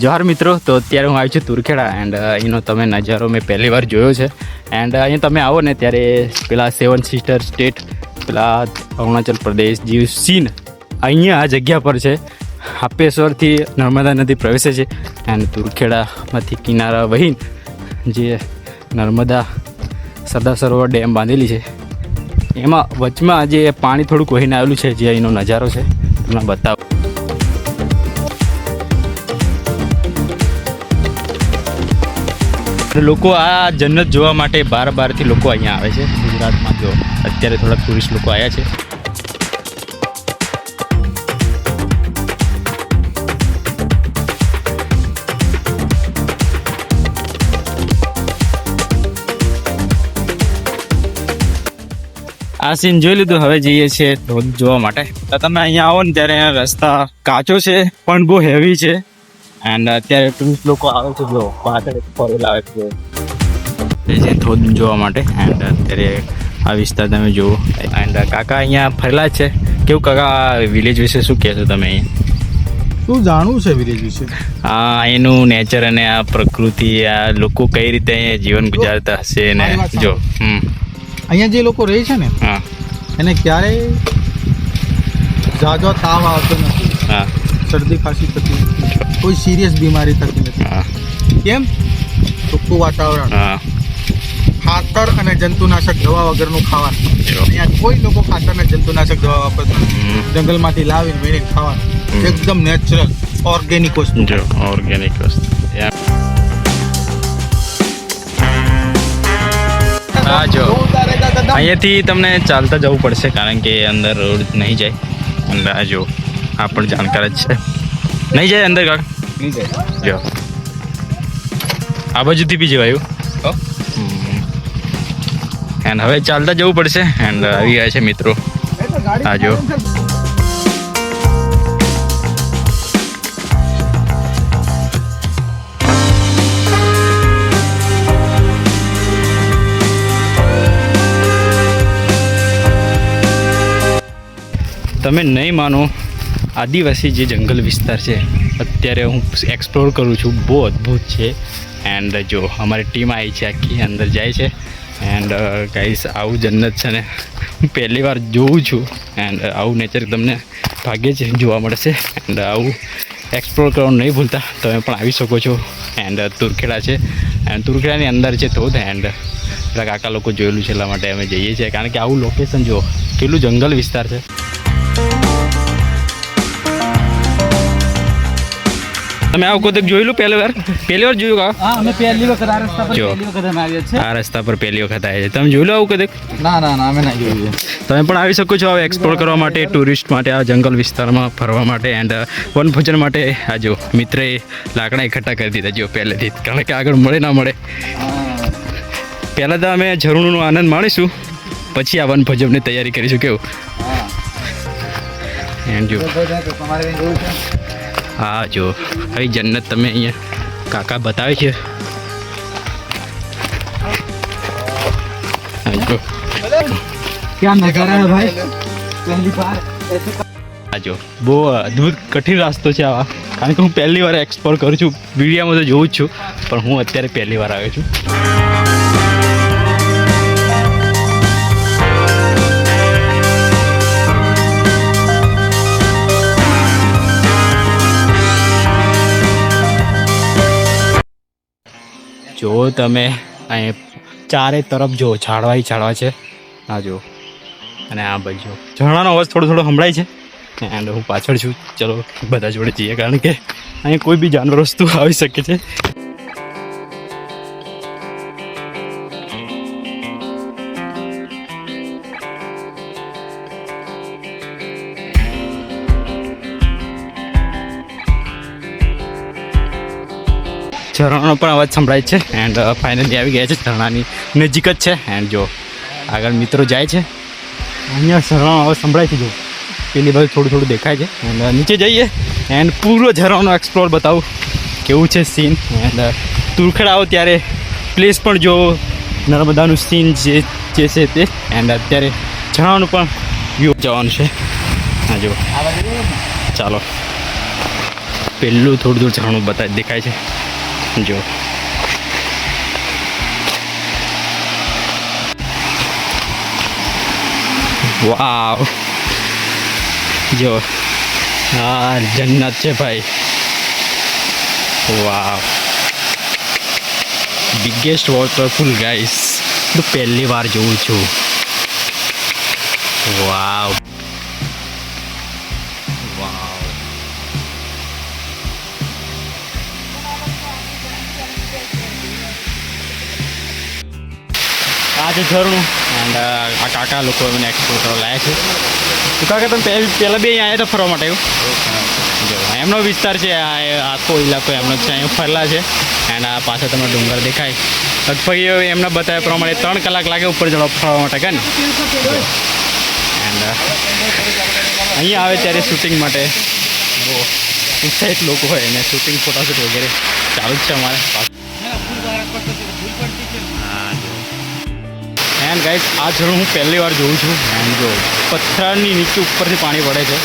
જોહાર મિત્રો, તો અત્યારે હું આવી છું તુરખેડા એન્ડ અહીંનો તમે નજારો મેં પહેલી વાર જોયો છે. એન્ડ અહીંયા તમે આવો ને ત્યારે પેલા 7 સિસ્ટર સ્ટેટ, પેલા અરુણાચલ પ્રદેશ જેવું સીન અહીંયા આ જગ્યા પર છે. હાપેશ્વરથી નર્મદા નદી પ્રવેશે છે એન્ડ તુરખેડામાંથી કિનારા વહીને જે નર્મદા સરદાર સરોવર ડેમ બાંધેલી છે એમાં વચમાં જે પાણી થોડુંક વહીને આવેલું છે, જે અહીંનો નજારો છે તમને બતાવો. લોકો આ જન્નત જોવા માટે બારથી લોકો અહીંયા આવે છે. ગુજરાતમાં જો અત્યારે થોડાક ટુરિસ્ટ લોકો આવ્યા છે. આ સીન જોઈ લીધું, હવે જઈએ છીએ ધોધ જોવા માટે. તો તમે અહીંયા આવો ને ત્યારે રસ્તા કાચો છે પણ બહુ હેવી છે એન્ડ અત્યારે ટુરિસ્ટ લોકો આવે છે. જો પાછળ ફરેલા આવે છે ધોધ જોવા માટે એન્ડ અત્યારે આ વિસ્તાર તમે જુઓ. એન્ડ કાકા અહીંયા ફરેલા જ છે. કેવું કાકા વિલેજ વિશે શું કહેશો તમે? અહીંયા શું જાણવું છે વિલેજ વિશે? એનું નેચર અને આ પ્રકૃતિ, આ લોકો કઈ રીતે અહીંયા જીવન ગુજારતા હશે ને જો અહીંયા જે લોકો રહે છે ને હા એને ક્યારેય ઝાઝો તાવ આવતો નથી, હા શરદી ખાંસી થતી નથી, કોઈ સિરિયસ બીમારી થતી નથી. હા કેમ? ચોખ્ખું વાતાવરણ, હા ખાતર અને જંતુનાશક દવા વગરનું ખાવાનું. અહીંયા કોઈ લોકો ખાતર અને જંતુનાશક દવા વાપરતા નથી. જંગલમાંથી લાવીને વીણીને ખાવાનું, એકદમ નેચરલ ઓર્ગેનિક વસ્તુ. જો ઓર્ગેનિક વસ્તુ. હા જો અહીંયાથી તમને ચાલતા જવું પડશે કારણ કે અંદર રોડ નહીં જાય. અંદર આ જો આ પણ જાણકાર જ છે, નહીં જાય અંદર કાક નહીં જાય. જો આ બાજુથી બી જવાયું એન્ડ હવે ચાલતા જવું પડશે. એન્ડ આવી ગયા છે મિત્રો, આ જો તમે નહીં માનો, આદિવાસી જે જંગલ વિસ્તાર છે અત્યારે હું એક્સપ્લોર કરું છું, બહુ અદ્ભુત છે. એન્ડ જો અમારી ટીમ આવી છે આખી, અંદર જાય છે. એન્ડ ગાઈસ આવું જન્નત છે ને હું પહેલી વાર જોઉં છું. એન્ડ આવું નેચર તમને ભાગ્યે જ જોવા મળશે. એન્ડ આવું એક્સપ્લોર કરવાનું નહીં ભૂલતા, તમે પણ આવી શકો છો. એન્ડ તુરખેડા છે એન્ડ તુરખેડાની અંદર છે ધોધ. એન્ડ પેલા કાકા લોકો જોયેલું છે એટલા માટે અમે જઈએ છીએ કારણ કે આવું લોકેશન જો કેટલું જંગલ વિસ્તાર છે. તમે આવું કોદક જોયેલું પહેલી વાર જોયું કા? હા, અમે પહેલી વખત આ રસ્તા પર જો. પહેલી વખત અમે આવ્યા છે. આ રસ્તા પર પહેલી વખત આવ્યા છે. તમે જોયેલું આવું કદક? ના અમે ના જોયું. તમે પણ આવી શકો છો આવું એક્સપ્લોર કરવા માટે, ટુરિસ્ટ માટે, આ જંગલ વિસ્તારમાં ફરવા માટે એન્ડ વનભોજન માટે. આ જો મિત્રએ લાકડા એકઠા કરી દીધા જો પહેલેથી, કારણ કે આગળ મળે ના મળે. પહેલાં તો અમે ઝરણુંનો આનંદ માણીશું, પછી આ વનભોજનની તૈયારી કરીશું. કેવું? એન્ડ જો હા જો આવી જન્નત તમે અહીંયા કાકા બતાવે છે. क्या नजारा है भाई, पहली बार ऐसे. આ જો બહુ અદ્ભુત કઠિન રસ્તો છે આવા, કારણ કે હું પહેલી વાર એક્સપ્લોર કરું છું. વિડીયોમાં તો જોઉં જ છું પણ હું અત્યારે પહેલી વાર આવ્યો છું. જો તમે અહીં ચારે તરફ જો ઝાડવા છે. આ જો અને આ બાજુ ઝરણાનો અવાજ થોડો સંભળાય છે. એન્ડ હું પાછળ છું, ચલો બધા જોડે જઈએ કારણ કે અહીંયા કોઈ બી જાનવર વસ્તુ આવી શકે છે. ઝરણાનો પણ અવાજ સંભળાય છે. એન્ડ ફાઇનલી આવી ગયા છે, ઝરણાની નજીક જ છે. એન્ડ જો આગળ મિત્રો જાય છે, અહીંયા ઝરણાનો અવાજ સંભળાય છે. જો પેલી બાજુ થોડું દેખાય છે. એન્ડ નીચે જઈએ એન્ડ પૂરો ઝરણાનો એક્સપ્લોર બતાવું કેવું છે સીન. એન્ડ તુરખેડા આવો ત્યારે પ્લેસ પણ જો નર્મદાનું સીન જે છે તે. એન્ડ અત્યારે ઝરણાનું પણ વ્યૂ જવાનું છે. હા જો ચાલો પેલું થોડું ઝરણું દેખાય છે જો. વાવ જો હા જન્નત છે ભાઈ. વાવ બિગેસ્ટ વોટરફોલ ગાઈસ. તો પહેલી વાર જોઉં છું. વાવ વાવ આ છે ઝરણું એન્ડ આ કાકા લોકો મને એક્સપ્લોર કરવા લાયા છે. તો કાકા તમે પહેલાં બે અહીંયા આવ્યા હતા ફરવા માટે એવું? જો એમનો વિસ્તાર છે આ આખો ઇલાકો એમનો છે. અહીંયા ફરલા છે એન્ડ આ પાછળ તમને ડુંગર દેખાય. લગભગ એમને બતાવ્યા પ્રમાણે 3 કલાક લાગે ઉપર ચડવા ફરવા માટે કે ને. એન્ડ અહીંયા આવે ત્યારે શૂટિંગ માટે બહુ ઉત્સાહિત લોકો હોય અને શૂટિંગ ફોટોશૂટ વગેરે ચાલુ જ છે અમારે. એન્ડ ગાઈસ આ ઝરણું હું પહેલી વાર જોઉં છું. એન્ડ જો પથ્થરની નીચે ઉપરથી પાણી પડે છે